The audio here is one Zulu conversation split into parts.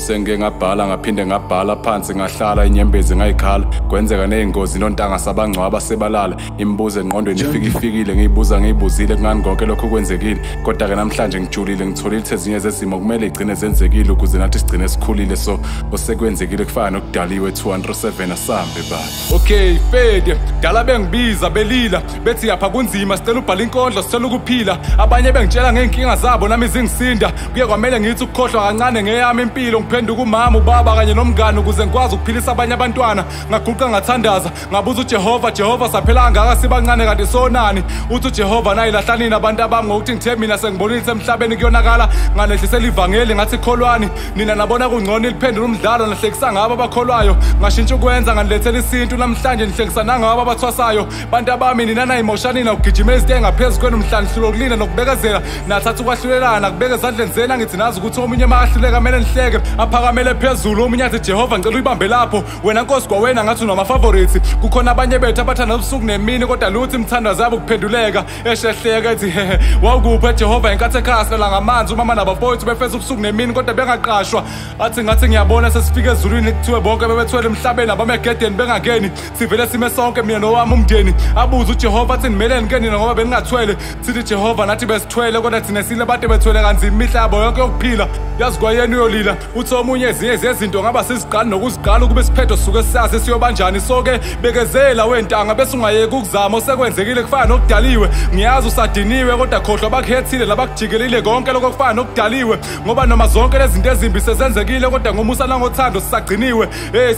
Sengike ngabhala ngaphinde ngabhala phansi ngahlala inyembezi ngayikhala kwenzeka nezingozi nontanga sabangcwaba sebalala imibuzo engqondweni ifikile ngiyibuzile kungani konke lokho kwenzekile kodwa ke namhlanje ngijulile ngitholile ezinye zezimo kumele igcine zenzekile ukuze nathi sigcine sikhulile so osekwenzekile kufana nokudaliwe 207 asambe ba. Okay fede dala bengibiza belila bethi yapha kunzima sicela ubhala inkondlo sicela ukuphila abanye bengitshela ngeenkinga zabo nami zingisinda kuye kwamele ngithi ukukhohlwa kancane ngeyami impilo ngiphenduka umama ubaba kanye nomngane ukuze ngikwazi ukuphilisa abanye abantwana ngaguqa ngathandaza ngabuza uJehova saphela ngaka sibancane kanti sonani uthi uJehova nayi lahlanini abantu abami ngokuthi ngithe mina sengibonile emhlabeni kuyonakala nganehlisela ivangeli ngathi kholwani nina nabona kungcono iliphendula umdlalo nahlekisa ngabo abakholwayo ngashintsha ukwenza nganilethela isintu namhlanje nihlekisana ngabo abathwasayo bantu abami nina na emotionini ukugijimela izinto engaphezulu kwenu mhlanhlulo ukulinda nokubekezela nathatha ukwahlulelana kubeka ezandleni zena ngithi nazi ukuthi omunye mahluleka kumele nihleke aphakamele phezulu omunye athi Jehova ngicela uyibambe lapho wena Nkosi kwawena ngathi unama favorites kukhona abanye bethu abathanda ubusuku nemini kodwa luthi imthanda zabo kuphenduleka eshehleka ethi hehe wawukuphi Jehova inkathi ekhasa la ngamanzi umama nabafowethu befeza ubusuku nemini kodwa bengaqashwa athi ngathi ngiyabona sesifike ezulwini kuthiwe bonke bebethwele emhlabeni abamegedeni bengangeni sivele sime sonke mina nowami umndeni abuza uJehova athi nimeleni ke nina ngoba beningathwele sithi Jehova nathi besithwele kodwa thina sile bade bethwele kanzima imihlabo yonke yokuphila yazi kwayena uyolila uthi omunye ezinye zezinto ngaba siziqala nokuziqala ukube siphetho suke sisazi siyobanjani soke bekezela wentanga bese ungayeka ukuzama osekwenzekile kufana nokudaliwe ngiyazi usadiniwe kodwa khohlwa bakuhethile labakujikelile konke lokho kufana nokudaliwe ngoba noma zonke lezi zinto ezimbi sezenzekile kodwa ngomusa nangothando sisagciniwe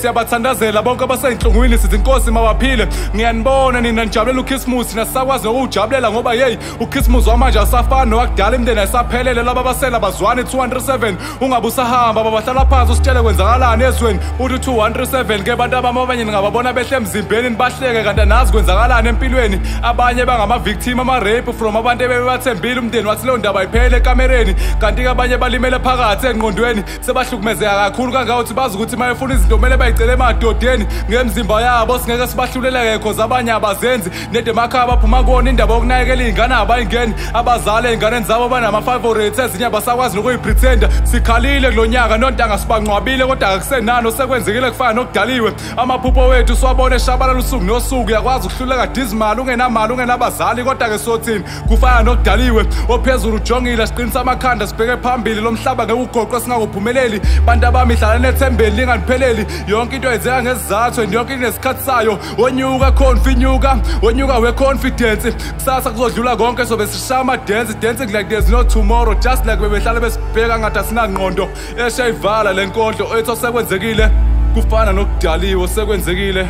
siyabathandazela bonke abaseyinhlungwini sithi Inkosi mawaphile ngiyanibona nina nijabulela uChristmas nasakwazi ukujabulela ngoba hey uChristmas wamanje asafana nowakudala imndeni ayisaphelele laba basela bazwane 207 ungabe usahamba babahlala phansi usitshele kwenzakalani ezweni uthi 207 ke bantu abamabanye ngababona behle emzimbeni nibahleke kanti nazi kwenzakalani empilweni abanye bangama victim ama rape from abantu ebebathembile umndeni wathi lo ndaba iphele ekamereni kanti ke abanye balimele phakathi engqondweni sebahlukumezeka kakhulu kangaka uthi bazi ukuthi mayefuna izinto kumele bayicele emadodeni ngemzimba yabo singeke sibahluleleke because abanye abazenzi nede emakhaya baphuma kona indaba yokunakekela izingane abayingeni abazali ezinganeni zabo banama favorites ezinye abasakwazi nokuyipretenda sikhalile kulonyaka nontanga sibangcwabile kodwa akusenani osekwenzekile kufana nokudaliwe amaphupho wethu siwabone eshabalala usuku nosuku yakwazi ukuhluleka dismal ungenamali ungenabazali kodwa ke sothini kufana nokudaliwe ophezulu ujongile siqinisa amakhanda sibheke phambili lomhlaba ngekugoqo singakuphumeleli bantu abami hlala nethembeni linganipheleli yonke into yenzeka ngesizathu and yonke inesikhathi sayo onyuka konfinyuka onyuka we-confidence kusasa kuzodlula konke sobe sishama dancing like there's no tomorrow just like bebehlala besibheka ngathi asinangqondo eshayivala lenkondlo ethu sekwenzekile kufana nokudaliwe sekwenzekile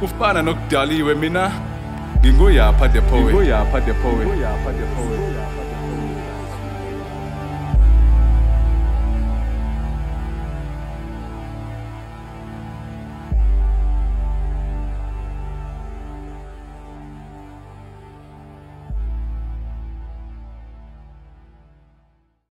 kufana nokudaliwe mina nginguyapha the poet